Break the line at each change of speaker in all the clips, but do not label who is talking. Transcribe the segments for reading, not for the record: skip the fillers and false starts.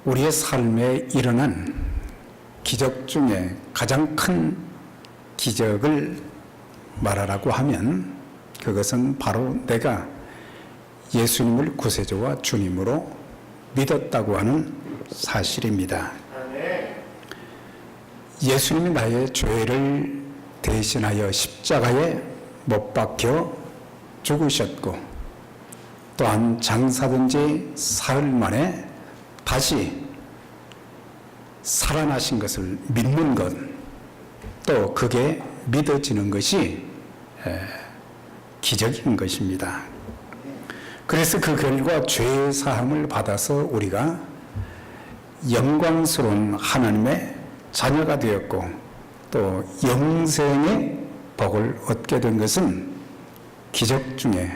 우리의 삶에 일어난 기적 중에 가장 큰 기적을 말하라고 하면 그것은 바로 내가 예수님을 구세주와 주님으로 믿었다고 하는 사실입니다. 예수님이 나의 죄를 대신하여 십자가에 못 박혀 죽으셨고 또한 장사된 지 사흘 만에 다시 살아나신 것을 믿는 것, 또 그게 믿어지는 것이 기적인 것입니다. 그래서 그 결과 죄의 사함을 받아서 우리가 영광스러운 하나님의 자녀가 되었고 또 영생의 복을 얻게 된 것은 기적 중에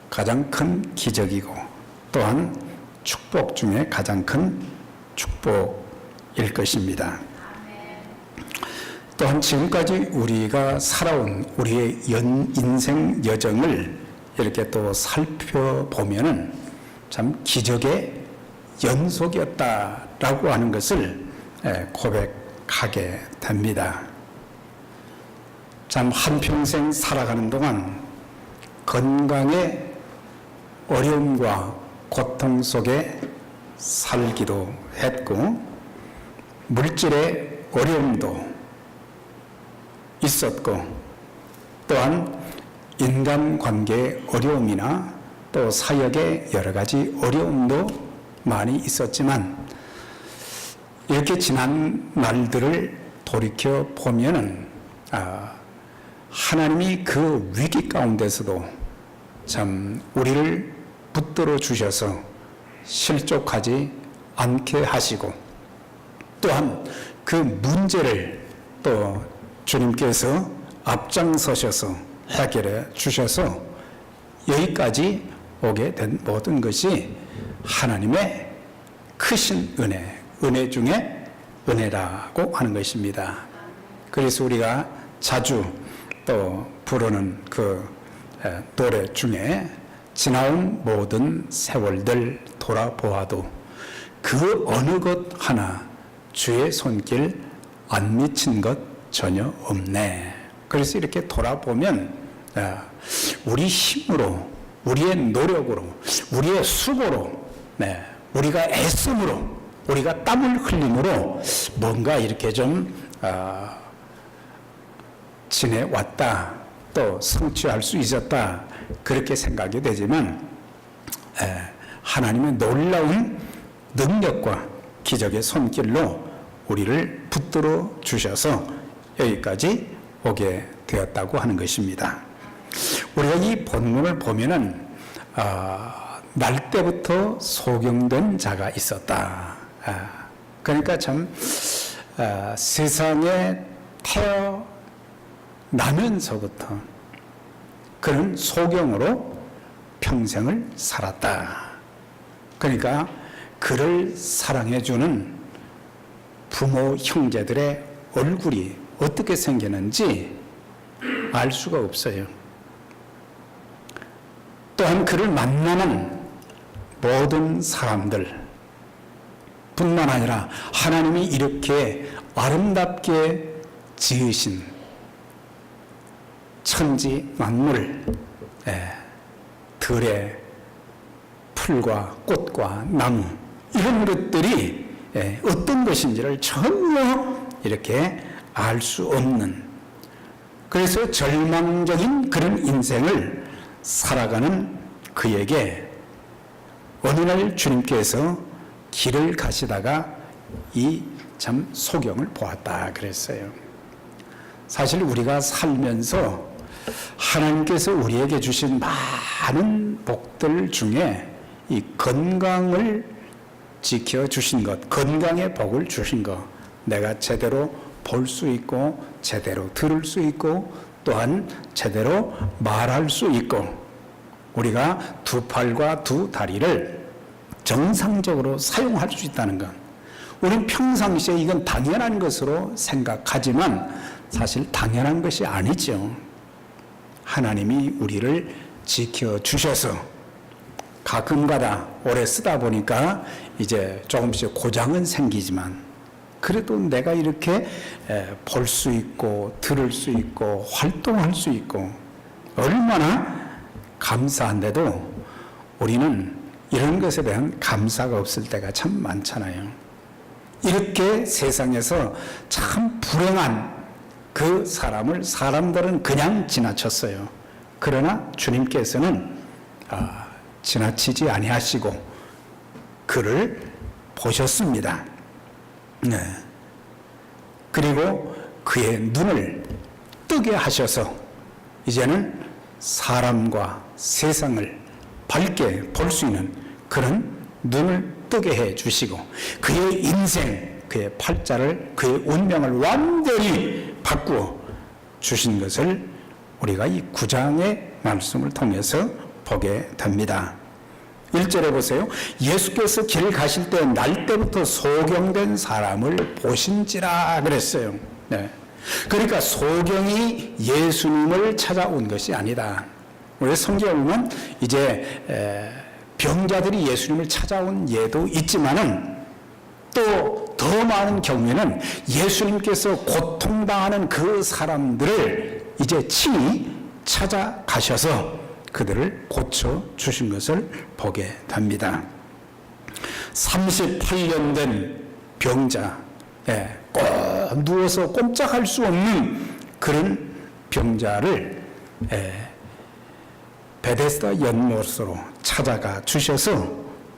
가장 큰 기적이고 또한 축복 중에 가장 큰 축복일 것입니다. 또한 지금까지 우리가 살아온 우리의 인생 여정을 이렇게 또 살펴보면은 참 기적의 연속이었다라고 하는 것을 고백하게 됩니다. 참 한평생 살아가는 동안 건강의 어려움과 고통 속에 살기도 했고 물질의 어려움도 있었고 또한 인간관계의 어려움이나 또 사역의 여러 가지 어려움도 많이 있었지만 이렇게 지난 날들을 돌이켜 보면은 하나님이 그 위기 가운데서도 참 우리를 붙들어 주셔서 실족하지 않게 하시고 또한 그 문제를 또 주님께서 앞장서셔서 해결해 주셔서 여기까지 오게 된 모든 것이 하나님의 크신 은혜 중에 은혜라고 하는 것입니다. 그래서 우리가 자주 또 부르는 그 노래 중에 지나온 모든 세월들 돌아보아도 그 어느 것 하나 주의 손길 안 미친 것 전혀 없네. 그래서 이렇게 돌아보면 우리 힘으로 우리의 노력으로 우리의 수고로 우리가 애씀으로 우리가 땀을 흘림으로 뭔가 이렇게 좀 지내왔다 또 성취할 수 있었다 그렇게 생각이 되지만 하나님의 놀라운 능력과 기적의 손길로 우리를 붙들어 주셔서 여기까지 오게 되었다고 하는 것입니다. 우리가 이 본문을 보면은 날 때부터 소경된 자가 있었다. 그러니까 참 세상에 태어나면서부터 그는 소경으로 평생을 살았다. 그러니까 그를 사랑해주는 부모 형제들의 얼굴이 어떻게 생겼는지 알 수가 없어요. 또한 그를 만나는 모든 사람들 뿐만 아니라 하나님이 이렇게 아름답게 지으신 천지 만물, 들의 풀과 꽃과 나무 이런 것들이 어떤 것인지를 전혀 이렇게 알 수 없는, 그래서 절망적인 그런 인생을 살아가는 그에게 어느 날 주님께서 길을 가시다가 이 참 소경을 보았다 그랬어요. 사실 우리가 살면서 하나님께서 우리에게 주신 많은 복들 중에 이 건강을 지켜주신 것, 건강의 복을 주신 것, 내가 제대로 볼 수 있고 제대로 들을 수 있고 또한 제대로 말할 수 있고 우리가 두 팔과 두 다리를 정상적으로 사용할 수 있다는 것, 우리는 평상시에 이건 당연한 것으로 생각하지만 사실 당연한 것이 아니죠. 하나님이 우리를 지켜주셔서 가끔가다 오래 쓰다 보니까 이제 조금씩 고장은 생기지만 그래도 내가 이렇게 볼 수 있고 들을 수 있고 활동할 수 있고 얼마나 감사한데도 우리는 이런 것에 대한 감사가 없을 때가 참 많잖아요. 이렇게 세상에서 참 불행한 그 사람들은 그냥 지나쳤어요. 그러나 주님께서는 지나치지 아니하시고 그를 보셨습니다. 네. 그리고 그의 눈을 뜨게 하셔서 이제는 사람과 세상을 밝게 볼 수 있는 그런 눈을 뜨게 해 주시고 그의 인생, 그의 팔자를, 그의 운명을 완전히 바꾸어 주신 것을 우리가 이 9장의 말씀을 통해서 보게 됩니다. 1절에 보세요. 예수께서 길 가실 때 날 때부터 소경된 사람을 보신지라 그랬어요. 네. 그러니까 소경이 예수님을 찾아온 것이 아니다. 우리 성경에 보면 이제 병자들이 예수님을 찾아온 예도 있지만은 또 더 많은 경우에는 예수님께서 고통당하는 그 사람들을 이제 친히 찾아가셔서 그들을 고쳐주신 것을 보게 됩니다. 38년 된 병자, 꼭 누워서 꼼짝할 수 없는 그런 병자를 베데스다 연못으로 찾아가 주셔서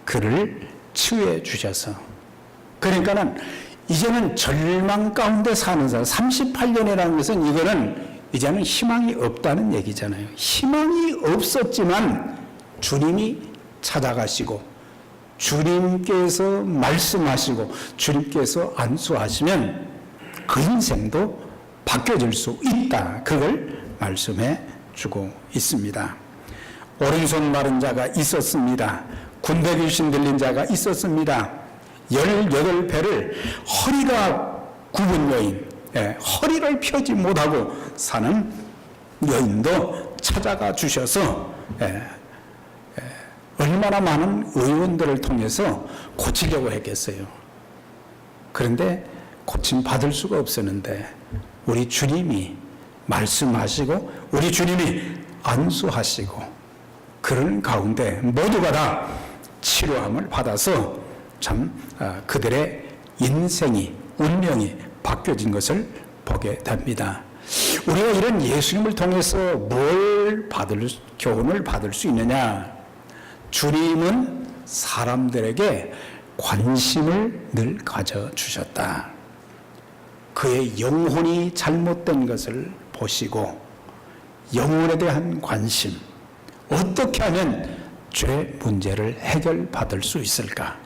그를 치유해 주셔서 그러니까는 이제는 절망 가운데 사는 사람 38년이라는 것은 이거는 이제는 희망이 없다는 얘기잖아요. 희망이 없었지만 주님이 찾아가시고 주님께서 말씀하시고 주님께서 안수하시면 그 인생도 바뀌어질 수 있다. 그걸 말씀해 주고 있습니다. 오른손 마른 자가 있었습니다. 군대 귀신 들린 자가 있었습니다. 18배를 허리가 굽은 여인, 허리를 펴지 못하고 사는 여인도 찾아가 주셔서 얼마나 많은 의원들을 통해서 고치려고 했겠어요. 그런데 고침 받을 수가 없었는데 우리 주님이 말씀하시고 우리 주님이 안수하시고 그런 가운데 모두가 다 치료함을 받아서 참 그들의 인생이 운명이 바뀌어진 것을 보게 됩니다. 우리가 이런 예수님을 통해서 교훈을 받을 수 있느냐? 주님은 사람들에게 관심을 늘 가져주셨다. 그의 영혼이 잘못된 것을 보시고 영혼에 대한 관심, 어떻게 하면 죄 문제를 해결받을 수 있을까?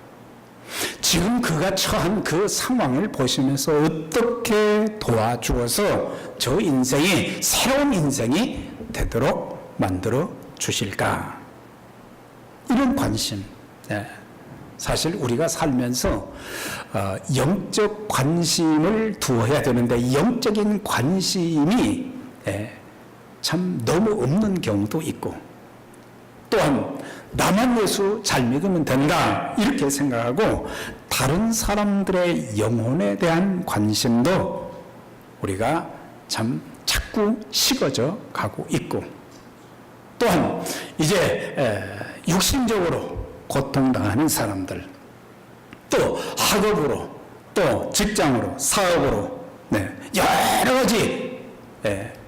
지금 그가 처한 그 상황을 보시면서 어떻게 도와주어서 저 인생이 새로운 인생이 되도록 만들어 주실까? 이런 관심. 사실 우리가 살면서 영적 관심을 두어야 되는데 영적인 관심이 참 너무 없는 경우도 있고 또한 나만 예수 잘 믿으면 된다 이렇게 생각하고 다른 사람들의 영혼에 대한 관심도 우리가 참 자꾸 식어져 가고 있고 또한 이제 육신적으로 고통당하는 사람들 또 학업으로 또 직장으로 사업으로 여러 가지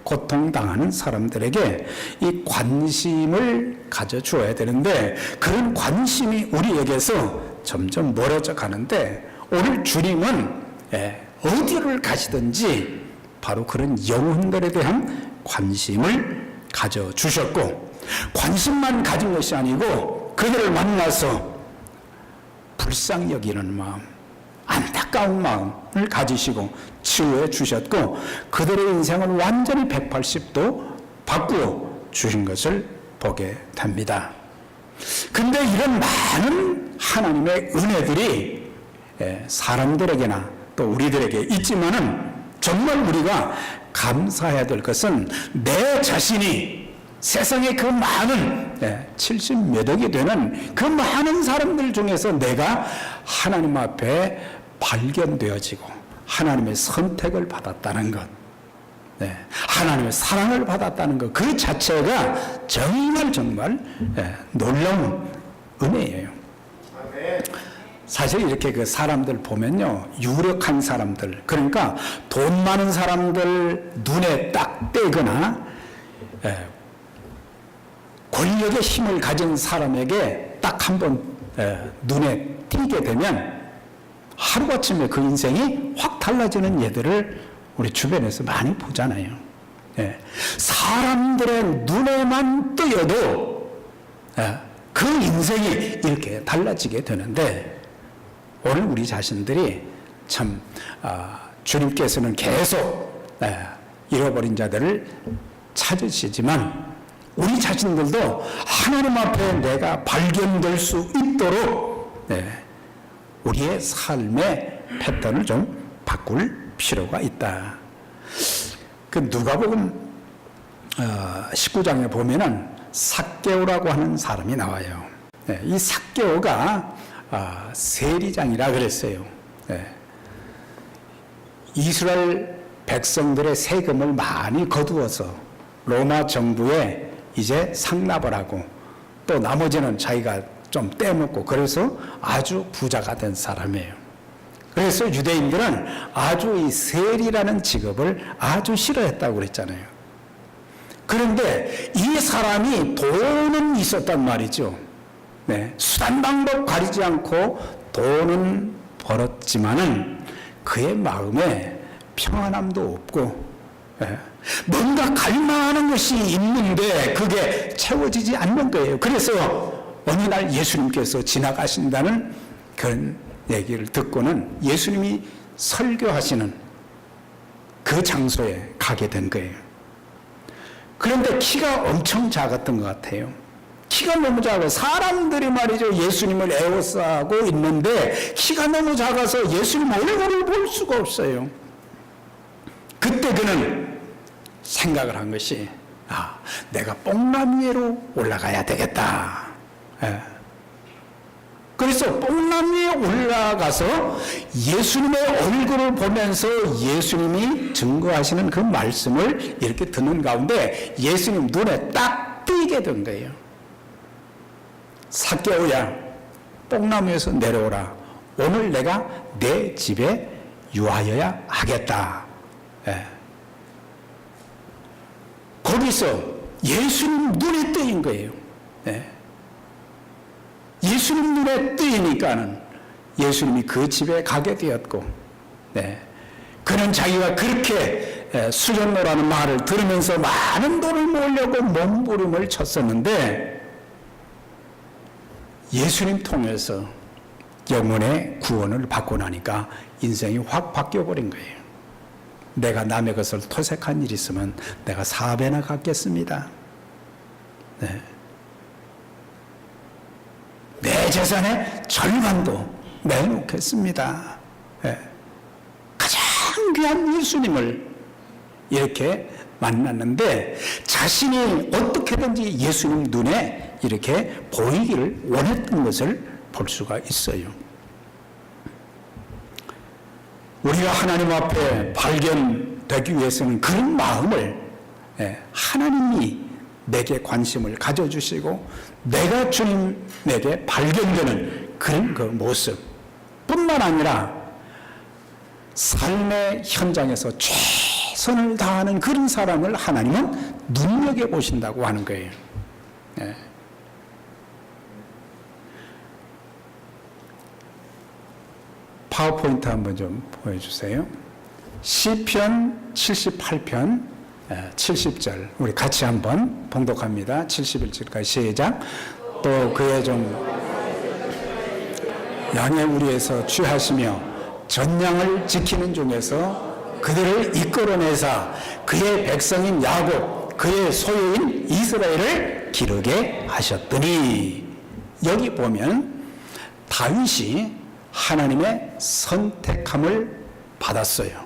고통당하는 사람들에게 이 관심을 가져주어야 되는데 그런 관심이 우리에게서 점점 멀어져 가는데 오늘 주님은 어디를 가시든지 바로 그런 영혼들에 대한 관심을 가져주셨고 관심만 가진 것이 아니고 그들을 만나서 불쌍히 여기는 마음, 안타까운 마음을 가지시고 치유해 주셨고 그들의 인생을 완전히 180도 바꾸어 주신 것을 보게 됩니다. 근데 이런 많은 하나님의 은혜들이 사람들에게나 또 우리들에게 있지만은 정말 우리가 감사해야 될 것은 내 자신이 세상에 그 많은 70몇 억이 되는 그 많은 사람들 중에서 내가 하나님 앞에 발견되어지고 하나님의 선택을 받았다는 것, 하나님의 사랑을 받았다는 것, 그 자체가 정말 놀라운 은혜예요. 사실 이렇게 그 사람들 보면요, 유력한 사람들, 그러니까 돈 많은 사람들 눈에 딱 띄거나 권력의 힘을 가진 사람에게 딱 한번 눈에 띄게 되면 하루아침에 그 인생이 확 달라지는 예들을 우리 주변에서 많이 보잖아요. 사람들의 눈에만 뜨여도 그 인생이 이렇게 달라지게 되는데, 오늘 우리 자신들이 참 주님께서는 계속 잃어버린 자들을 찾으시지만 우리 자신들도 하나님 앞에 내가 발견될 수 있도록 우리의 삶의 패턴을 좀 바꿀 필요가 있다. 그 누가복음 19장에 보면은 삭개오라고 하는 사람이 나와요. 이 삭개오가 세리장이라 그랬어요. 이스라엘 백성들의 세금을 많이 거두어서 로마 정부에 이제 상납을 하고 또 나머지는 자기가 좀 떼먹고, 그래서 아주 부자가 된 사람이에요. 그래서 유대인들은 아주 이 세리라는 직업을 아주 싫어했다고 그랬잖아요. 그런데 이 사람이 돈은 있었단 말이죠. 수단 방법 가리지 않고 돈은 벌었지만은 그의 마음에 평안함도 없고, 뭔가 갈망하는 것이 있는데 그게 채워지지 않는 거예요. 그래서 어느 날 예수님께서 지나가신다는 그런 얘기를 듣고는 예수님이 설교하시는 그 장소에 가게 된 거예요. 그런데 키가 엄청 작았던 것 같아요. 키가 너무 작아요. 사람들이 말이죠, 예수님을 에워싸고 있는데 키가 너무 작아서 예수님 얼굴을 볼 수가 없어요. 그때 그는 생각을 한 것이, 내가 뽕나무 위로 올라가야 되겠다. 그래서 뽕나무 위에 올라가서 예수님의 얼굴을 보면서 예수님이 증거하시는 그 말씀을 이렇게 듣는 가운데 예수님 눈에 딱 띄게 된 거예요. 삭개오야, 뽕나무에서 내려오라. 오늘 내가 내 집에 유하여야 하겠다. 거기서 예수님 눈에 뜨인 거예요. 예수님 눈에 뜨이니까는 예수님이 그 집에 가게 되었고, 그는 자기가 그렇게 수련노라는 말을 들으면서 많은 돈을 모으려고 몸부림을 쳤었는데 예수님 통해서 영혼의 구원을 받고 나니까 인생이 확 바뀌어버린 거예요. 내가 남의 것을 토색한 일이 있으면 내가 4배나 갚겠습니다. 내 재산의 절반도 내놓겠습니다. 가장 귀한 예수님을 이렇게 만났는데 자신이 어떻게든지 예수님 눈에 이렇게 보이기를 원했던 것을 볼 수가 있어요. 우리가 하나님 앞에 발견되기 위해서는 그런 마음을 하나님이 내게 관심을 가져주시고 내가 주님에게 발견되는 그런 그 모습 뿐만 아니라 삶의 현장에서 최선을 다하는 그런 사람을 하나님은 눈여겨보신다고 하는 거예요. 파워포인트 한번 좀 보여주세요. 시편 78편 70절 우리 같이 한번 봉독합니다. 71절까지 시작. 또 그의 종 양의 우리에서 취하시며 전양을 지키는 중에서 그들을 이끌어내사 그의 백성인 야곱 그의 소유인 이스라엘을 기르게 하셨더니, 여기 보면 다윗이 하나님의 선택함을 받았어요.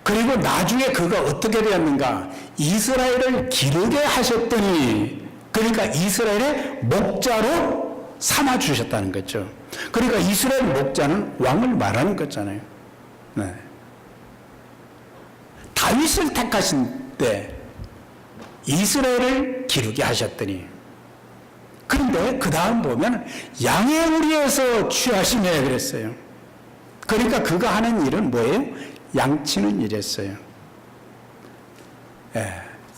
그리고 나중에 그가 어떻게 되었는가? 이스라엘을 기르게 하셨더니, 그러니까 이스라엘의 목자로 삼아 주셨다는 거죠. 그러니까 이스라엘 목자는 왕을 말하는 거잖아요. 네. 다윗을 택하신 때 이스라엘을 기르게 하셨더니, 그런데 그 다음 보면 양의 우리에서 취하시네 그랬어요. 그러니까 그가 하는 일은 뭐예요? 양치는 일이었어요.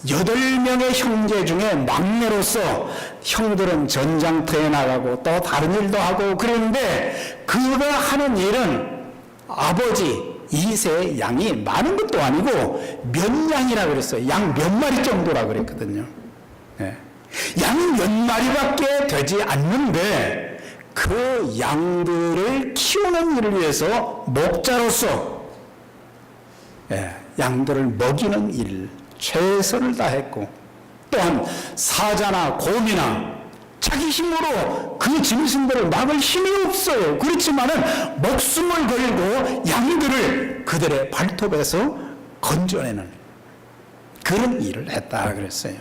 8명의 형제 중에 막내로서 형들은 전장터에 나가고 또 다른 일도 하고 그랬는데, 그가 하는 일은 아버지 이세의 양이 많은 것도 아니고 몇 양이라 그랬어요. 양 몇 마리 정도라 그랬거든요. 양 몇 마리밖에 되지 않는데 그 양들을 키우는 일을 위해서 목자로서 양들을 먹이는 일 최선을 다했고, 또한 사자나 곰이나 자기 힘으로 그 짐승들을 막을 힘이 없어요. 그렇지만은 목숨을 걸고 양들을 그들의 발톱에서 건져내는 그런 일을 했다 그랬어요.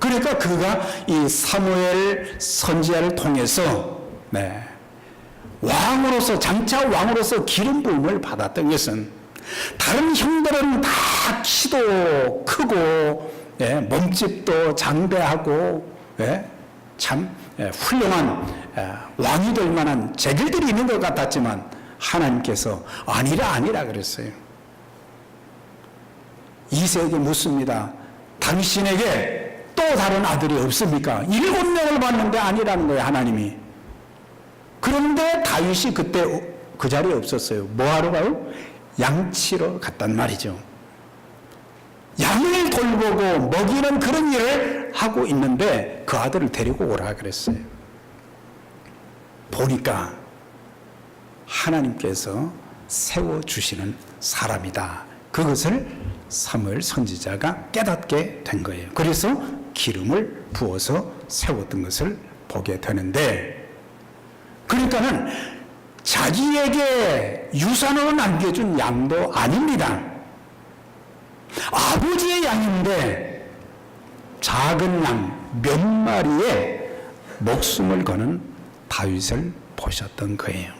그러니까 그가 이 사무엘 선지자를 통해서 왕으로서, 장차 왕으로서 기름 부음을 받았던 것은, 다른 형들은 다 키도 크고 몸집도 장대하고 참 훌륭한 왕이 될 만한 재질들이 있는 것 같았지만, 하나님께서 아니라 그랬어요. 이세에게 묻습니다. 당신에게 또 다른 아들이 없습니까? 7명을 봤는데 아니라는 거예요, 하나님이. 그런데 다윗이 그때 그 자리에 없었어요. 뭐 하러 가요? 양치러 갔단 말이죠. 양을 돌보고 먹이는 그런 일을 하고 있는데 그 아들을 데리고 오라 그랬어요. 보니까 하나님께서 세워주시는 사람이다. 그것을 사무엘 선지자가 깨닫게 된 거예요. 그래서 기름을 부어서 세웠던 것을 보게 되는데, 그러니까는 자기에게 유산으로 남겨준 양도 아닙니다. 아버지의 양인데 작은 양 몇 마리에 목숨을 거는 다윗을 보셨던 거예요.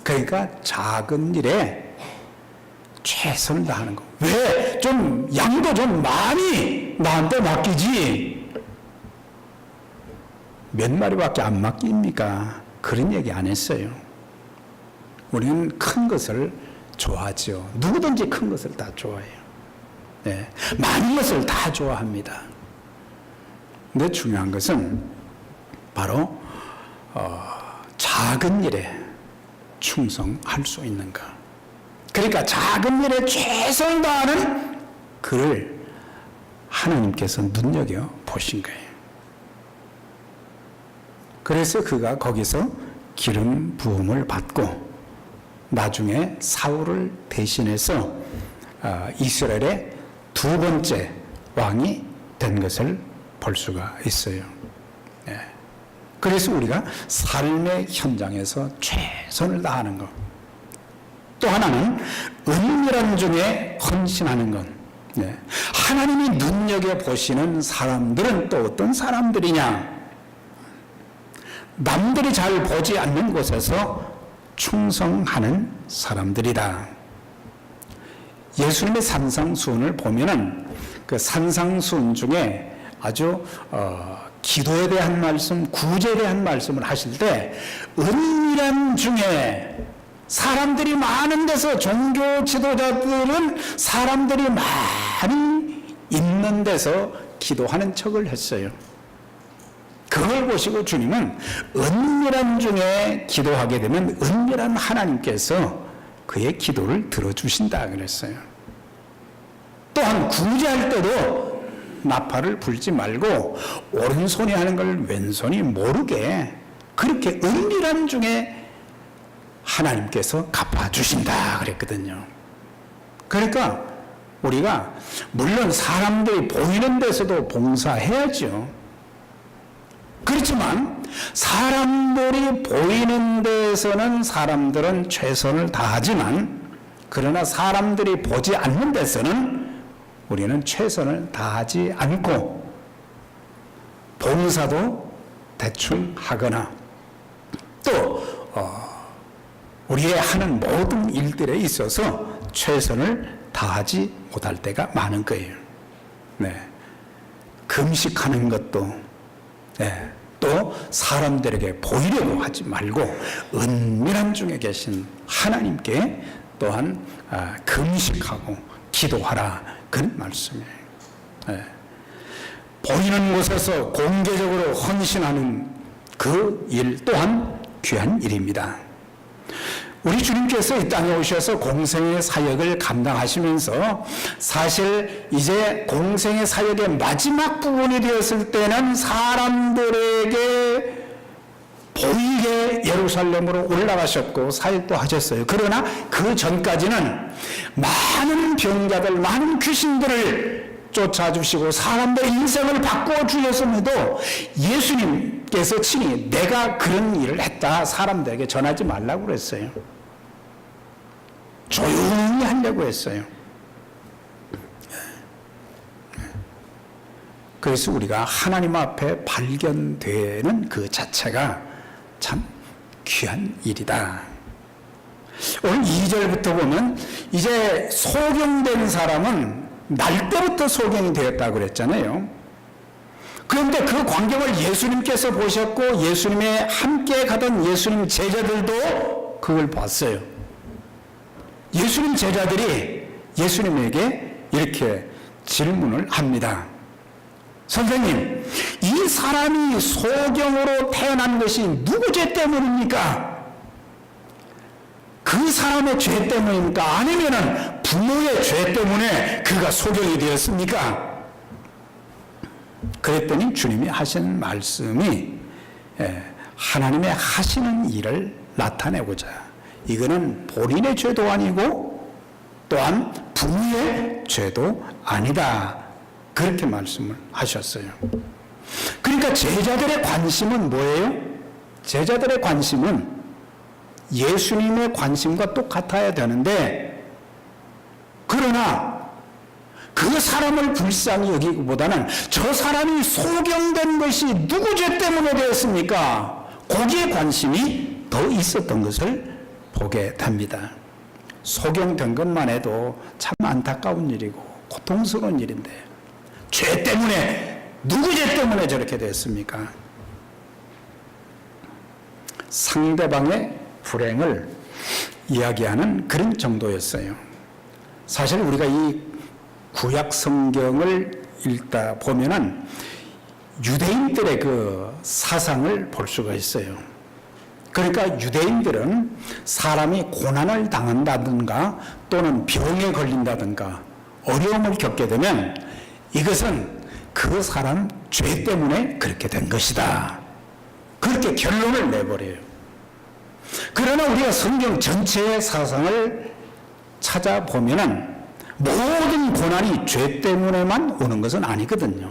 그러니까 작은 일에 최선을 다하는 거. 왜? 좀 양도 좀 많이 나한테 맡기지 몇 마리밖에 안 맡깁니까? 그런 얘기 안 했어요. 우리는 큰 것을 좋아하죠. 누구든지 큰 것을 다 좋아해요. 많은 것을 다 좋아합니다. 근데 중요한 것은 바로 작은 일에 충성할 수 있는가. 그러니까 작은 일에 최선을 다하는 그를 하나님께서 눈여겨 보신 거예요. 그래서 그가 거기서 기름 부음을 받고 나중에 사울을 대신해서 이스라엘의 두 번째 왕이 된 것을 볼 수가 있어요. 그래서 우리가 삶의 현장에서 최선을 다하는 것. 또 하나는 은밀한 중에 헌신하는 것. 하나님이 눈여겨보시는 사람들은 또 어떤 사람들이냐? 남들이 잘 보지 않는 곳에서 충성하는 사람들이다. 예수님의 산상수훈을 보면은 그 산상수훈 중에 아주 기도에 대한 말씀, 구제에 대한 말씀을 하실 때 은밀한 중에 사람들이 많은 데서 종교 지도자들은 사람들이 많이 있는 데서 기도하는 척을 했어요. 그걸 보시고 주님은 은밀한 중에 기도하게 되면 은밀한 하나님께서 그의 기도를 들어주신다 그랬어요. 또한 구제할 때도 나팔을 불지 말고 오른손이 하는 걸 왼손이 모르게 그렇게 은밀한 중에 하나님께서 갚아주신다 그랬거든요. 그러니까 우리가 물론 사람들이 보이는 데서도 봉사해야죠. 그렇지만 사람들이 보이는 데서는 사람들은 최선을 다하지만 그러나 사람들이 보지 않는 데서는 우리는 최선을 다하지 않고 봉사도 대충 하거나 또 우리의 하는 모든 일들에 있어서 최선을 다하지 못할 때가 많은 거예요. 네. 금식하는 것도 또 사람들에게 보이려고 하지 말고 은밀한 중에 계신 하나님께 또한 금식하고 기도하라, 그런 말씀이에요. 보이는 곳에서 공개적으로 헌신하는 그 일 또한 귀한 일입니다. 우리 주님께서 이 땅에 오셔서 공생의 사역을 감당하시면서 사실 이제 공생의 사역의 마지막 부분이 되었을 때는 사람들에게 보이게 예루살렘으로 올라가셨고 사역도 하셨어요. 그러나 그 전까지는 많은 병자들, 많은 귀신들을 쫓아주시고 사람들의 인생을 바꾸어 주셨음에도 예수님께서 친히 내가 그런 일을 했다 사람들에게 전하지 말라고 그랬어요. 조용히 하려고 했어요. 그래서 우리가 하나님 앞에 발견되는 그 자체가 참 귀한 일이다. 오늘 2절부터 보면 이제 소경된 사람은 날 때부터 소경이 되었다고 그랬잖아요. 그런데 그 광경을 예수님께서 보셨고 예수님의 함께 가던 예수님 제자들도 그걸 봤어요. 예수님 제자들이 예수님에게 이렇게 질문을 합니다. 선생님, 이 사람이 소경으로 태어난 것이 누구 죄 때문입니까? 그 사람의 죄 때문입니까? 아니면 부모의 죄 때문에 그가 소경이 되었습니까? 그랬더니 주님이 하신 말씀이 하나님의 하시는 일을 나타내고자, 이거는 본인의 죄도 아니고 또한 부모의 죄도 아니다, 그렇게 말씀을 하셨어요. 그러니까 제자들의 관심은 뭐예요? 제자들의 관심은 예수님의 관심과 똑같아야 되는데, 그러나 그 사람을 불쌍히 여기기보다는 저 사람이 소경된 것이 누구 죄 때문에 되었습니까? 거기에 관심이 더 있었던 것을 보게 됩니다. 소경된 것만 해도 참 안타까운 일이고 고통스러운 일인데 죄 때문에, 누구 죄 때문에 저렇게 됐습니까? 상대방의 불행을 이야기하는 그런 정도였어요. 사실 우리가 이 구약 성경을 읽다 보면은 유대인들의 그 사상을 볼 수가 있어요. 그러니까 유대인들은 사람이 고난을 당한다든가 또는 병에 걸린다든가 어려움을 겪게 되면 이것은 그 사람 죄 때문에 그렇게 된 것이다, 그렇게 결론을 내버려요. 그러나 우리가 성경 전체의 사상을 찾아보면은 모든 고난이 죄 때문에만 오는 것은 아니거든요.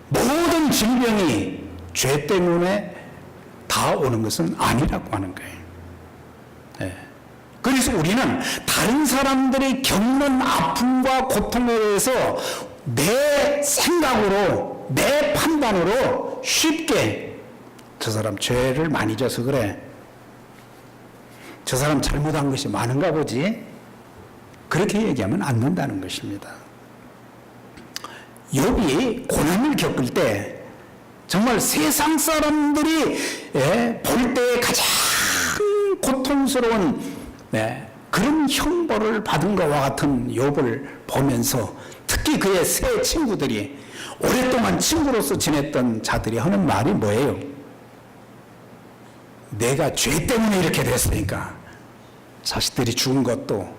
모든 질병이 죄 때문에 다 오는 것은 아니라고 하는 거예요. 그래서 우리는 다른 사람들이 겪는 아픔과 고통에 대해서 내 생각으로, 내 판단으로 쉽게 저 사람 죄를 많이 져서 그래, 저 사람 잘못한 것이 많은가 보지, 그렇게 얘기하면 안 된다는 것입니다. 욥이 고난을 겪을 때 정말 세상 사람들이 볼 때 가장 고통스러운 그런 형벌을 받은 것과 같은 욥을 보면서 특히 그의 세 친구들이, 오랫동안 친구로서 지냈던 자들이 하는 말이 뭐예요? 내가 죄 때문에 이렇게 됐으니까 자식들이 죽은 것도,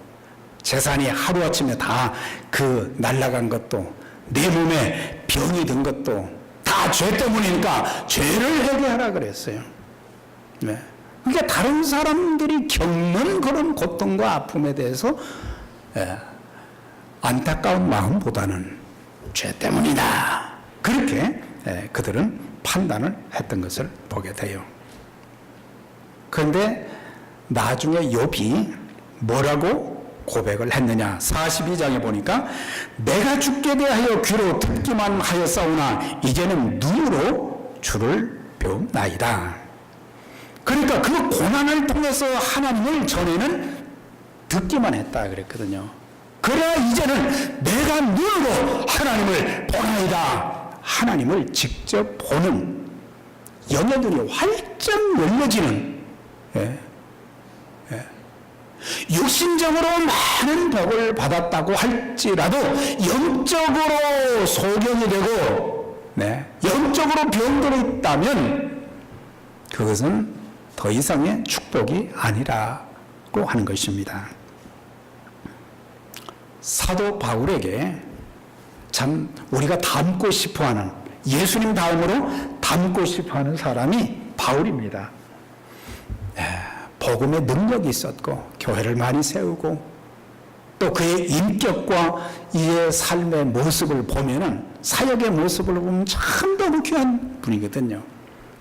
재산이 하루아침에 다 그 날아간 것도, 내 몸에 병이 든 것도 다 죄 때문이니까 죄를 회개하라 그랬어요. 그러니까 다른 사람들이 겪는 그런 고통과 아픔에 대해서 안타까운 마음보다는 죄 때문이다, 그렇게 그들은 판단을 했던 것을 보게 돼요. 그런데 나중에 욥이 뭐라고 고백을 했느냐? 42장에 보니까 내가 주께 대하여 귀로 듣기만 하였사오나 이제는 눈으로 주를 배움나이다. 그러니까 그 고난을 통해서 하나님을 전에는 듣기만 했다 그랬거든요. 그래야 이제는 내가 눈으로 하나님을 보나이다. 하나님을 직접 보는 영의 눈이 활짝 열려지는, 육신적으로 많은 복을 받았다고 할지라도 영적으로 소경이 되고, 영적으로 병들어 있다면 그것은 더 이상의 축복이 아니라고 하는 것입니다. 사도 바울에게 참 우리가 닮고 싶어하는, 예수님 다음으로 닮고 싶어하는 사람이 바울입니다. 복음의 능력이 있었고 교회를 많이 세우고 또 그의 인격과 이의 삶의 모습을 보면은, 사역의 모습을 보면 참 너무 귀한 분이거든요.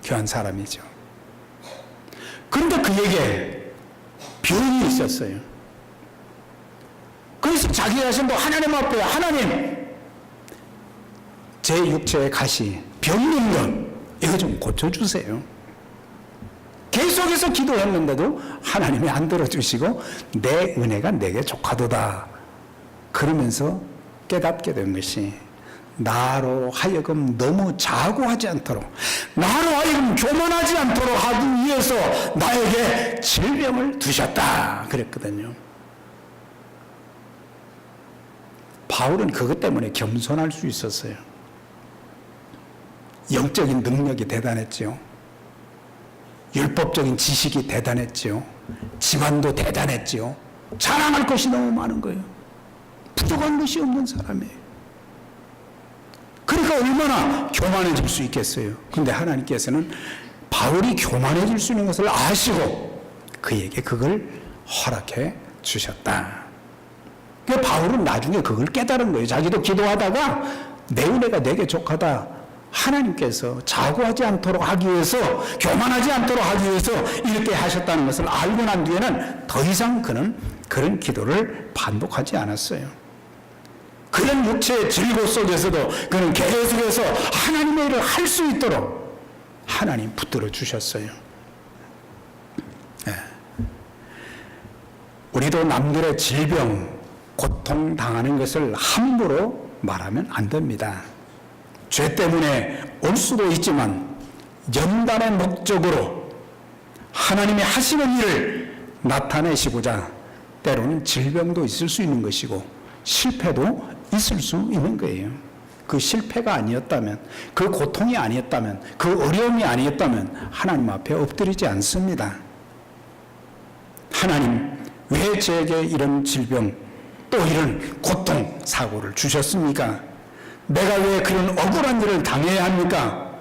귀한 사람이죠. 그런데 그에게 병이 있었어요. 그래서 자기 자신도 하나님 앞에, 하나님, 제 육체의 가시, 병 있는 것 이거 좀 고쳐주세요. 계속해서 기도했는데도 하나님이 안 들어주시고 내 은혜가 내게 족하도다. 그러면서 깨닫게 된 것이, 나로 하여금 너무 자고하지 않도록, 나로 하여금 교만하지 않도록 하기 위해서 나에게 질병을 두셨다 그랬거든요. 바울은 그것 때문에 겸손할 수 있었어요. 영적인 능력이 대단했죠. 율법적인 지식이 대단했죠. 집안도 대단했죠. 자랑할 것이 너무 많은 거예요. 부족한 것이 없는 사람이에요. 그러니까 얼마나 교만해질 수 있겠어요. 근데 하나님께서는 바울이 교만해질 수 있는 것을 아시고 그에게 그걸 허락해 주셨다. 그 바울은 나중에 그걸 깨달은 거예요. 자기도 기도하다가 내 은혜가 내게 족하다. 하나님께서 자고하지 않도록 하기 위해서, 교만하지 않도록 하기 위해서 이렇게 하셨다는 것을 알고 난 뒤에는 더 이상 그는 그런 기도를 반복하지 않았어요. 그런 육체의 질고 속에서도 그는 계속해서 하나님의 일을 할 수 있도록 하나님 붙들어 주셨어요. 우리도 남들의 질병, 고통 당하는 것을 함부로 말하면 안 됩니다. 죄 때문에 올 수도 있지만 연단의 목적으로 하나님이 하시는 일을 나타내시고자 때로는 질병도 있을 수 있는 것이고 실패도 있을 수 있는 거예요. 그 실패가 아니었다면, 그 고통이 아니었다면, 그 어려움이 아니었다면 하나님 앞에 엎드리지 않습니다. 하나님, 왜 저에게 이런 질병, 또 이런 고통, 사고를 주셨습니까? 내가 왜 그런 억울한 일을 당해야 합니까?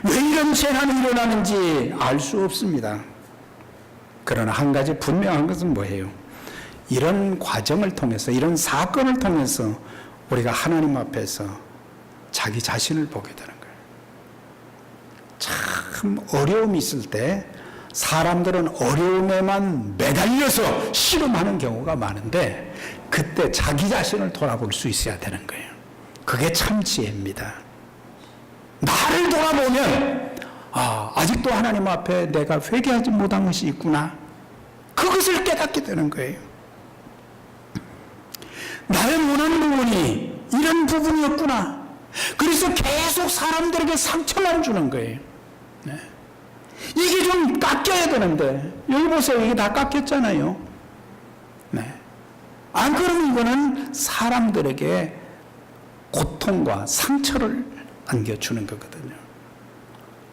왜 이런 재난이 일어나는지 알 수 없습니다. 그러나 한 가지 분명한 것은 뭐예요? 이런 과정을 통해서, 이런 사건을 통해서 우리가 하나님 앞에서 자기 자신을 보게 되는 거예요. 참 어려움이 있을 때 사람들은 어려움에만 매달려서 씨름하는 경우가 많은데, 그때 자기 자신을 돌아볼 수 있어야 되는 거예요. 그게 참 지혜입니다. 나를 돌아보면 아직도 하나님 앞에 내가 회개하지 못한 것이 있구나. 그것을 깨닫게 되는 거예요. 나의 못난 부분이 이런 부분이었구나. 그래서 계속 사람들에게 상처만 주는 거예요. 이게 좀 깎여야 되는데, 여기 보세요. 이게 다 깎였잖아요. 안 그러면 이거는 사람들에게 고통과 상처를 안겨주는 거거든요.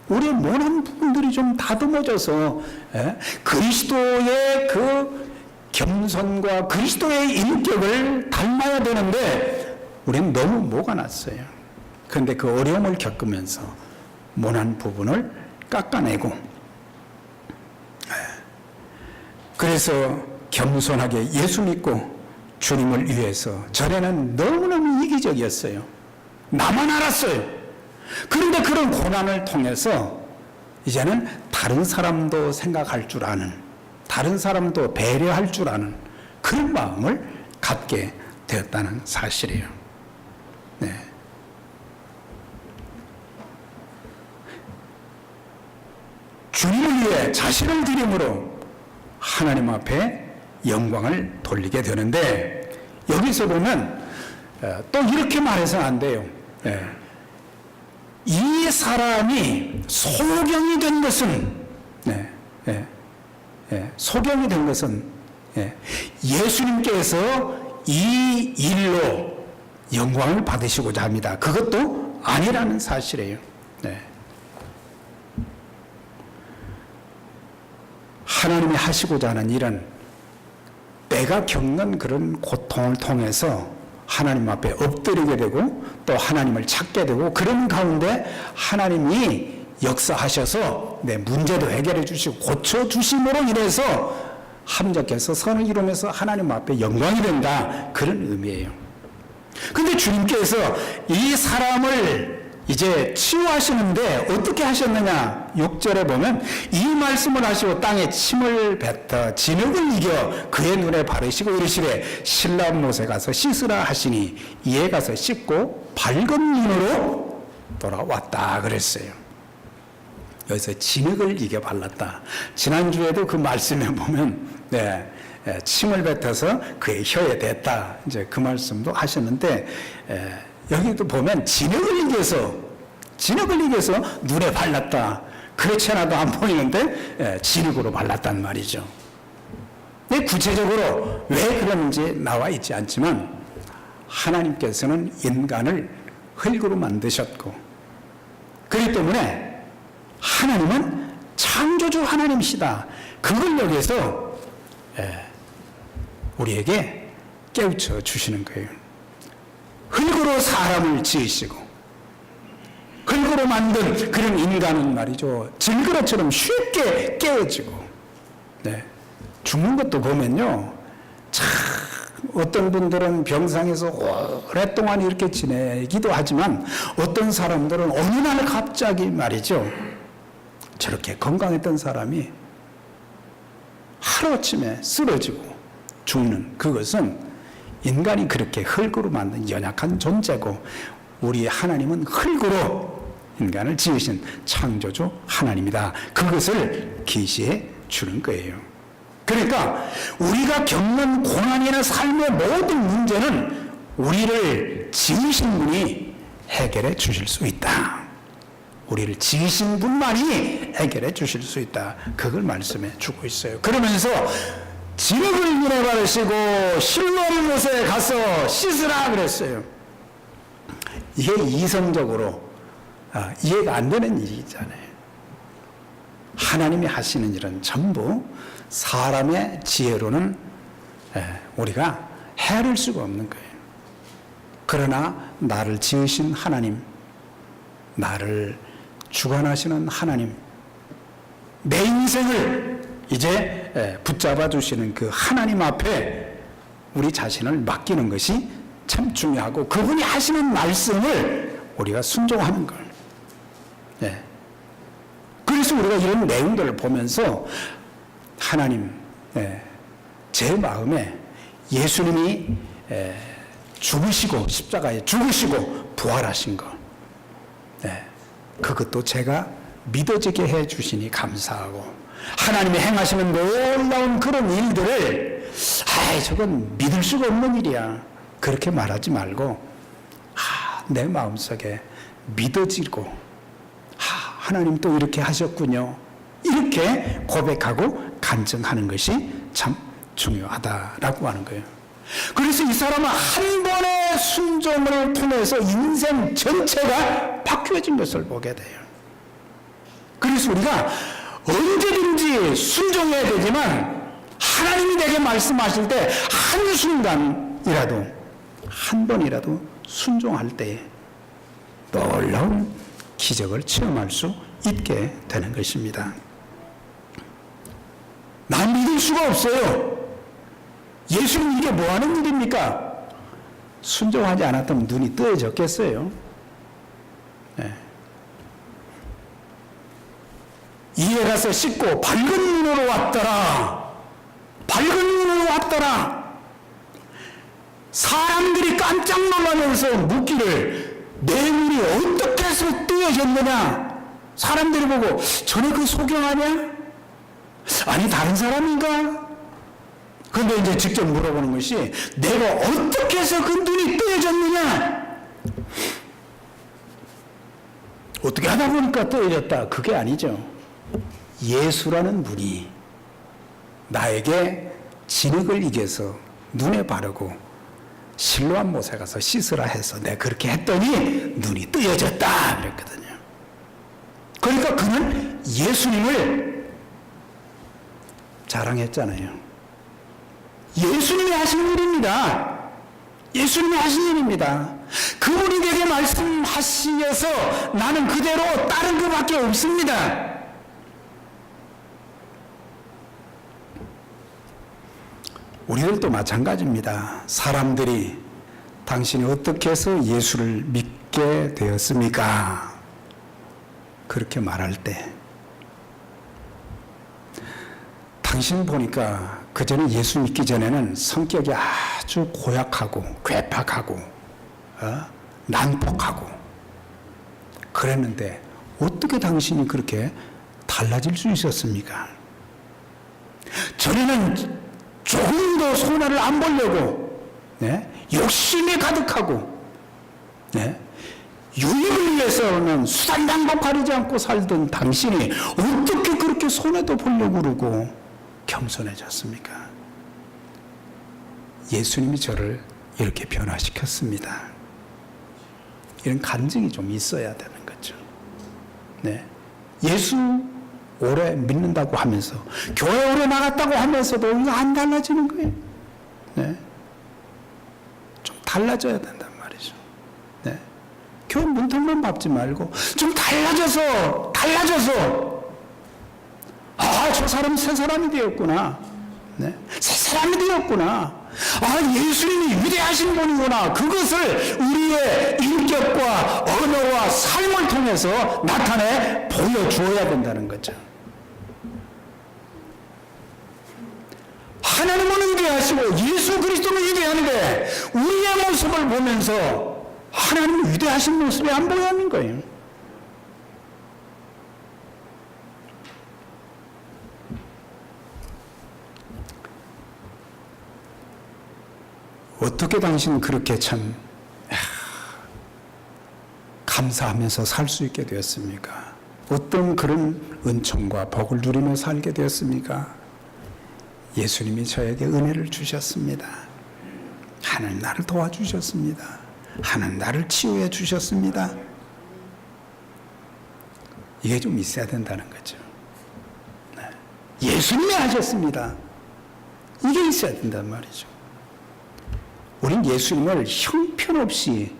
우리의 모난 부분들이 좀 다듬어져서 그리스도의 그 겸손과 그리스도의 인격을 닮아야 되는데 우리는 너무 모가 났어요. 그런데 그 어려움을 겪으면서 모난 부분을 깎아내고, 그래서 겸손하게 예수 믿고 주님을 위해서, 전에는 너무너무 이기적이었어요. 나만 알았어요. 그런데 그런 고난을 통해서 이제는 다른 사람도 생각할 줄 아는, 다른 사람도 배려할 줄 아는 그런 마음을 갖게 되었다는 사실이에요. 네. 주님을 위해 자신을 드림으로 하나님 앞에 영광을 돌리게 되는데, 여기서 보면 또 이렇게 말해서는 안 돼요. 이 사람이 소경이 된 것은, 소경이 된 것은 예수님께서 이 일로 영광을 받으시고자 합니다. 그것도 아니라는 사실이에요. 하나님이 하시고자 하는 일은 내가 겪는 그런 고통을 통해서 하나님 앞에 엎드리게 되고 또 하나님을 찾게 되고, 그런 가운데 하나님이 역사하셔서 내 문제도 해결해 주시고 고쳐주심으로 인해서 합력해서 선을 이루면서 하나님 앞에 영광이 된다, 그런 의미예요. 근데 주님께서 이 사람을 이제 치유하시는데 어떻게 하셨느냐? 6절에 보면 이 말씀을 하시고 땅에 침을 뱉어 진흙을 이겨 그의 눈에 바르시고 이르시되 신랑 못에 가서 씻으라 하시니 이에 가서 씻고 밝은 눈으로 돌아왔다 그랬어요. 여기서 진흙을 이겨 발랐다. 지난주에도 그 말씀에 보면 침을 뱉어서 그의 혀에 댔다, 이제 그 말씀도 하셨는데, 여기도 보면 진흙을 이겨서 눈에 발랐다. 그렇지 않아도 안 보이는데 진흙으로 발랐단 말이죠. 구체적으로 왜 그런지 나와 있지 않지만 하나님께서는 인간을 흙으로 만드셨고, 그렇기 때문에 하나님은 창조주 하나님이시다. 그걸 여기서 우리에게 깨우쳐 주시는 거예요. 흙으로 사람을 지으시고 흙으로 만든 그런 인간은 말이죠, 질그릇처럼 쉽게 깨어지고, 죽는 것도 보면요, 참 어떤 분들은 병상에서 오랫동안 이렇게 지내기도 하지만 어떤 사람들은 어느 날 갑자기 말이죠, 저렇게 건강했던 사람이 하루아침에 쓰러지고 죽는, 그것은 인간이 그렇게 흙으로 만든 연약한 존재고, 우리 하나님은 흙으로 인간을 지으신 창조주 하나님이다. 그것을 계시해 주는 거예요. 그러니까 우리가 겪는 고난이나 삶의 모든 문제는 우리를 지으신 분이 해결해 주실 수 있다. 우리를 지으신 분만이 해결해 주실 수 있다. 그걸 말씀해 주고 있어요. 그러면서 진흙을 눈에 바르시고 실로암 못에 가서 씻으라 그랬어요. 이게 이성적으로 이해가 안 되는 일이잖아요. 하나님이 하시는 일은 전부 사람의 지혜로는 우리가 헤아릴 수가 없는 거예요. 그러나 나를 지으신 하나님, 나를 주관하시는 하나님, 내 인생을 이제 붙잡아 주시는 그 하나님 앞에 우리 자신을 맡기는 것이 참 중요하고, 그분이 하시는 말씀을 우리가 순종하는 걸. 그래서 우리가 이런 내용들을 보면서 하나님, 제 마음에 예수님이 죽으시고 십자가에 죽으시고 부활하신 것, 그것도 제가 믿어지게 해 주시니 감사하고, 하나님이 행하시는 놀라운 그런 일들을 저건 믿을 수가 없는 일이야, 그렇게 말하지 말고 내 마음속에 믿어지고 하나님 또 이렇게 하셨군요, 이렇게 고백하고 간증하는 것이 참 중요하다라고 하는 거예요. 그래서 이 사람은 한 번의 순종을 통해서 인생 전체가 바뀌어진 것을 보게 돼요. 그래서 우리가 언제든지 순종해야 되지만 하나님이 내게 말씀하실 때 한순간이라도, 한 번이라도 순종할 때 놀라운 기적을 체험할 수 있게 되는 것입니다. 난 믿을 수가 없어요. 예수님 이게 뭐 하는 일입니까? 순종하지 않았다면 눈이 뜨여졌겠어요? 이에 가서 씻고 밝은 눈으로 왔더라. 밝은 눈으로 왔더라. 사람들이 깜짝 놀라면서 묻기를 내 눈이 어떻게 해서 뜨여졌느냐. 사람들이 보고 전에 그 소경하냐? 아니 다른 사람인가? 그런데 이제 직접 물어보는 것이 내가 어떻게 해서 그 눈이 뜨여졌느냐? 어떻게 하다 보니까 뜨여졌다. 그게 아니죠. 예수라는 분이 나에게 진흙을 이겨서 눈에 바르고 실로암 못에 가서 씻으라 해서 내가 그렇게 했더니 눈이 뜨여졌다 그랬거든요. 그러니까 그는 예수님을 자랑했잖아요. 예수님이 하신 일입니다. 예수님이 하신 일입니다. 그분이 내게 말씀하시어서 나는 그대로 따른 것밖에 없습니다. 우리들도 마찬가지입니다. 사람들이 당신이 어떻게 해서 예수를 믿게 되었습니까? 그렇게 말할 때 당신 보니까 그전에 예수 믿기 전에는 성격이 아주 고약하고 괴팍하고 난폭하고 그랬는데 어떻게 당신이 그렇게 달라질 수 있었습니까? 전에는 조금 더 손해를 안 보려고 욕심이 가득하고 유익을 위해서는 수단장도 가리지 않고 살던 당신이 어떻게 그렇게 손해도 보려고 그러고 겸손해졌습니까? 예수님이 저를 이렇게 변화시켰습니다. 이런 간증이 좀 있어야 되는 거죠. 예수 오래 믿는다고 하면서 교회 오래 나갔다고 하면서도 이거 안 달라지는 거예요. 좀 달라져야 된단 말이죠. 교회 문턱만 밟지 말고 좀 달라져서 저 사람 새 사람이 되었구나. 새 사람이 되었구나. 예수님이 위대하신 분이구나. 그것을 우리의 인격과 언어와 삶을 통해서 나타내 보여주어야 된다는 거죠. 하나님은 위대하시고 예수 그리스도는 위대한데 우리의 모습을 보면서 하나님은 위대하신 모습이 안 보이는 거예요. 어떻게 당신 그렇게 참 감사하면서 살 수 있게 되었습니까? 어떤 그런 은총과 복을 누리며 살게 되었습니까? 예수님이 저에게 은혜를 주셨습니다. 하나님 나를 도와주셨습니다. 하나님 나를 치유해 주셨습니다. 이게 좀 있어야 된다는 거죠. 예수님이 하셨습니다. 이게 있어야 된단 말이죠. 우린 예수님을 형편없이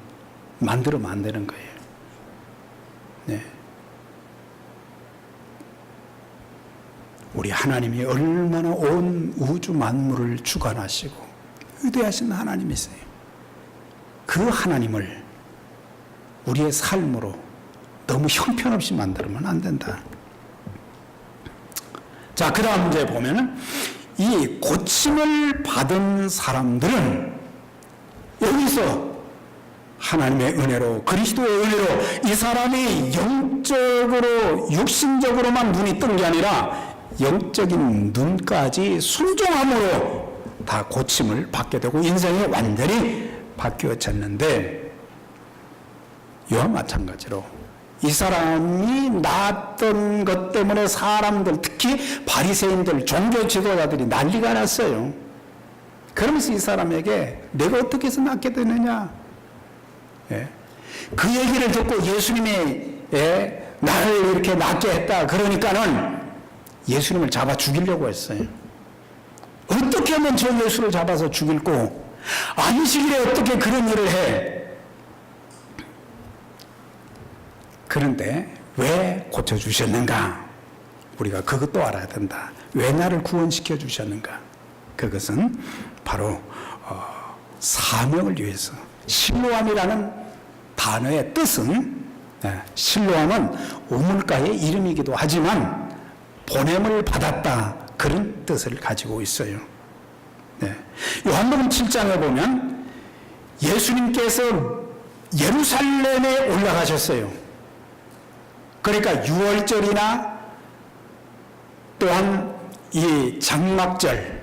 만들어면 안 되는 거예요. 우리 하나님이 얼마나 온 우주 만물을 주관하시고 위대하신 하나님이세요. 그 하나님을 우리의 삶으로 너무 형편없이 만들면 안 된다. 자, 그 다음 이제 보면은 이 고침을 받은 사람들은 여기서 하나님의 은혜로 그리스도의 은혜로 이 사람이 영적으로 육신적으로만 눈이 뜬 게 아니라 영적인 눈까지 순종함으로 다 고침을 받게 되고 인생이 완전히 바뀌어졌는데 이와 마찬가지로 이 사람이 낳았던 것 때문에 사람들 특히 바리새인들 종교 지도자들이 난리가 났어요. 그러면서 이 사람에게 내가 어떻게 해서 낳게 되느냐 그 얘기를 듣고 예수님이 나를 이렇게 낳게 했다 그러니까는 예수님을 잡아 죽이려고 했어요. 어떻게 하면 저 예수를 잡아서 죽일고 안식일에 어떻게 그런 일을 해? 그런데 왜 고쳐주셨는가? 우리가 그것도 알아야 된다. 왜 나를 구원시켜 주셨는가? 그것은 바로 사명을 위해서. 실로암이라는 단어의 뜻은 실로암은 우물가의 이름이기도 하지만 보냄을 받았다 그런 뜻을 가지고 있어요. 요한복음 7장에 보면 예수님께서 예루살렘에 올라가셨어요. 그러니까 유월절이나 또한 이 장막절,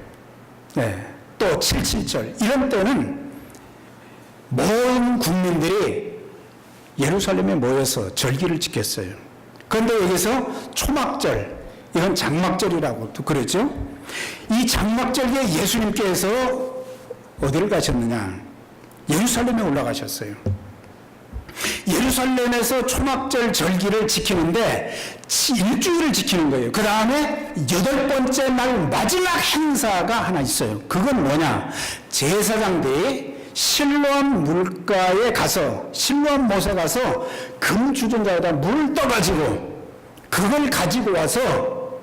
또 칠칠절 이런 때는 모든 국민들이 예루살렘에 모여서 절기를 지켰어요. 그런데 여기서 초막절, 이건 장막절이라고도 그러죠. 이 장막절에 예수님께서 어디를 가셨느냐? 예루살렘에 올라가셨어요. 예루살렘에서 초막절 절기를 지키는데 일주일을 지키는 거예요. 그 다음에 8번째 날 마지막 행사가 하나 있어요. 그건 뭐냐? 제사장들이 실로암 물가에 가서, 실로암 못에 가서 금주전자에다 물을 떠가지고 그걸 가지고 와서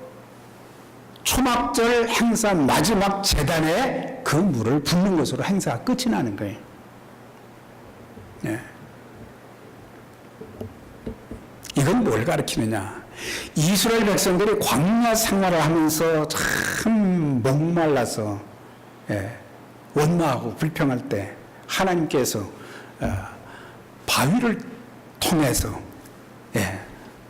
초막절 행사 마지막 제단에 그 물을 붓는 것으로 행사가 끝이 나는 거예요. 네. 이건 뭘 가르치느냐? 이스라엘 백성들이 광야 생활을 하면서 참 목말라서 원망하고 불평할 때 하나님께서 바위를 통해서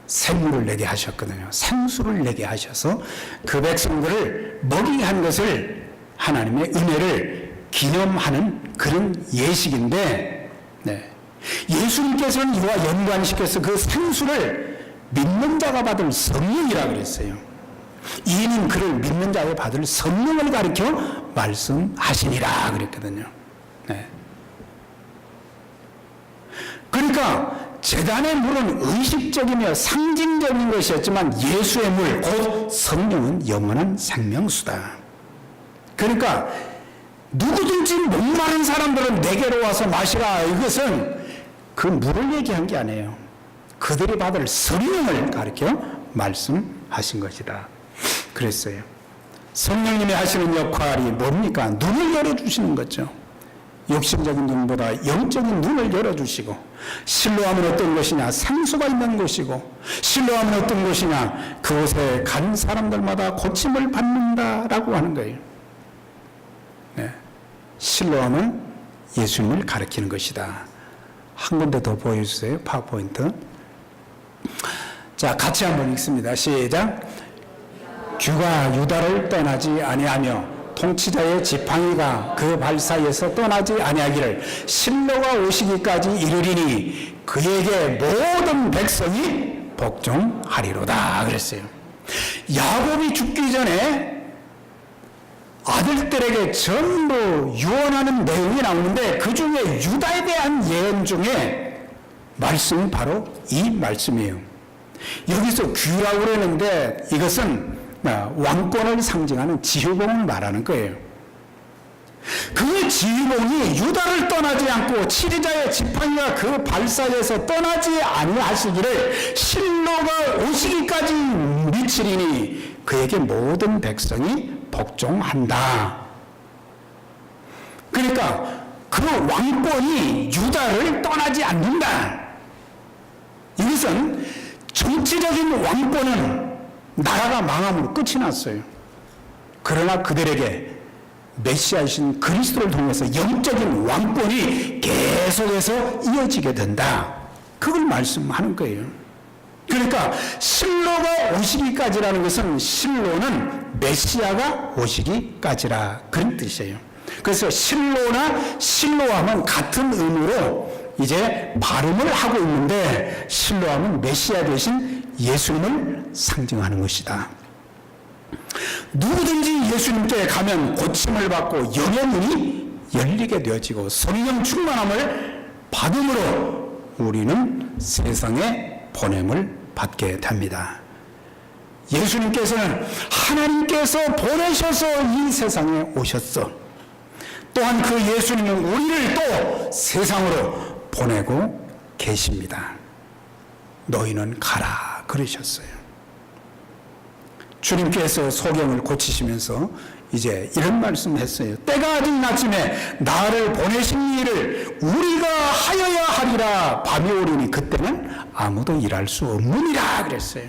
생물을 내게 하셨거든요. 생수를 내게 하셔서 그 백성들을 먹이게 한 것을 하나님의 은혜를 기념하는 그런 예식인데, 예수님께서는 이와 연관시켜서 그 생수를 믿는 자가 받을 성령이라고 그랬어요. 이는 그를 믿는 자가 받을 성령을 가리켜 말씀하시니라 그랬거든요. 그러니까 제단의 물은 의식적이며 상징적인 것이었지만 예수의 물, 곧 성령은 영원한 생명수다. 그러니까 누구든지 목마른 사람들은 내게로 와서 마시라. 이것은 그 물을 얘기한 게 아니에요. 그들이 받을 성령을 가르쳐 말씀하신 것이다. 그랬어요. 성령님이 하시는 역할이 뭡니까? 눈을 열어주시는 거죠. 육신적인 눈보다 영적인 눈을 열어주시고, 실로암은 어떤 것이냐? 생수가 있는 곳이고, 실로암은 어떤 것이냐? 그곳에 간 사람들마다 고침을 받는다라고 하는 거예요. 실로암은 예수님을 가리키는 것이다. 한 군데 더 보여주세요. 파워포인트. 자, 같이 한번 읽습니다. 시작. 규가 유다를 떠나지 아니하며 통치자의 지팡이가 그 발 사이에서 떠나지 아니하기를 실로가 오시기까지 이르리니 그에게 모든 백성이 복종하리로다 그랬어요. 야곱이 죽기 전에 아들들에게 전부 유언하는 내용이 나오는데 그 중에 유다에 대한 예언 중에 말씀이 바로 이 말씀이에요. 여기서 규라고 그러는데 이것은 왕권을 상징하는 지휘봉을 말하는 거예요. 그 지휘봉이 유다를 떠나지 않고 치리자의 지팡이가 그 발 사이에서 떠나지 아니하시기를 실로가 오시기까지 미치리니 그에게 모든 백성이 복종한다. 그러니까 그 왕권이 유다를 떠나지 않는다. 이것은 정치적인 왕권은 나라가 망함으로 끝이 났어요. 그러나 그들에게 메시아이신 그리스도를 통해서 영적인 왕권이 계속해서 이어지게 된다. 그걸 말씀하는 거예요. 그러니까 실로가 오시기까지라는 것은 실로는 메시아가 오시기까지라 그런 뜻이에요. 그래서 실로나 실로암은 같은 의미로 이제 발음을 하고 있는데 실로암은 메시아 대신 예수님을 상징하는 것이다. 누구든지 예수님께 가면 고침을 받고 영의 문이 열리게 되어지고 성령 충만함을 받음으로 우리는 세상에 보냄을 받게 됩니다. 예수님께서는 하나님께서 보내셔서 이 세상에 오셨어. 또한 그 예수님은 우리를 또 세상으로 보내고 계십니다. 너희는 가라 그러셨어요. 주님께서 소경을 고치시면서 이제 이런 말씀을 했어요. 때가 아직 낮음에 나를 보내신 일을 우리가 하여야 하리라. 밤이 오리니 그때는 아무도 일할 수 없느니라 그랬어요.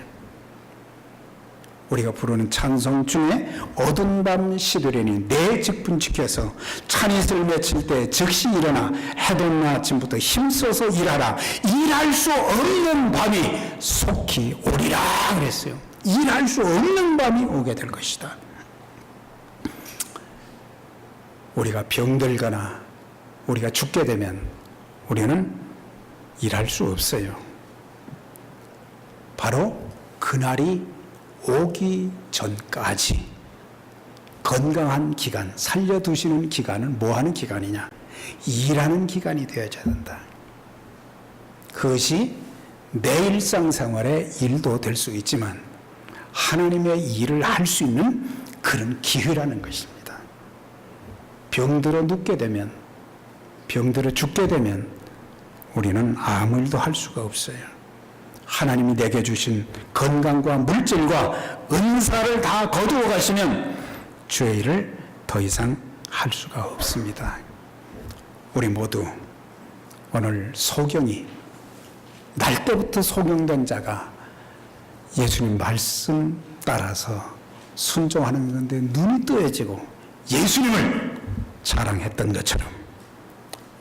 우리가 부르는 찬송 중에 어두운 밤 시들이니 내 직분 지켜서 찬이슬 맺힐 때 즉시 일어나 해돋는 아침부터 힘써서 일하라. 일할 수 없는 밤이 속히 오리라 그랬어요. 일할 수 없는 밤이 오게 될 것이다. 우리가 병들거나 우리가 죽게 되면 우리는 일할 수 없어요. 바로 그날이 오기 전까지 건강한 기간, 살려두시는 기간은 뭐하는 기간이냐? 일하는 기간이 되어야 된다. 그것이 내 일상생활의 일도 될 수 있지만 하나님의 일을 할 수 있는 그런 기회라는 것입니다. 병들어 눕게 되면, 병들어 죽게 되면 우리는 아무 일도 할 수가 없어요. 하나님이 내게 주신 건강과 물질과 은사를 다 거두어 가시면 주의 일을 더 이상 할 수가 없습니다. 우리 모두 오늘 소경이 날 때부터 소경된 자가 예수님 말씀 따라서 순종하는 건데 눈이 뜨여지고 예수님을 자랑했던 것처럼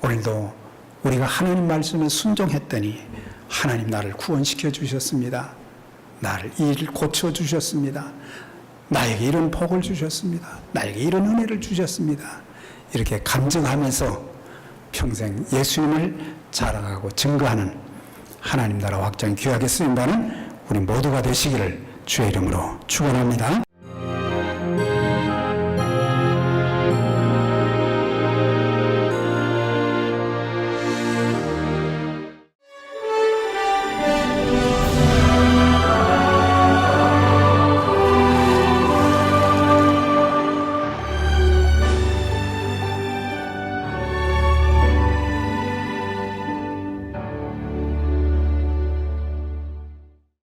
오늘도 우리가 하나님 말씀에 순종했더니 하나님 나를 구원시켜 주셨습니다. 나를 일 고쳐 주셨습니다. 나에게 이런 복을 주셨습니다. 나에게 이런 은혜를 주셨습니다. 이렇게 감정하면서 평생 예수님을 자랑하고 증거하는 하나님 나라 확장이 귀하게 쓰임받는 우리 모두가 되시기를 주의 이름으로 축원합니다.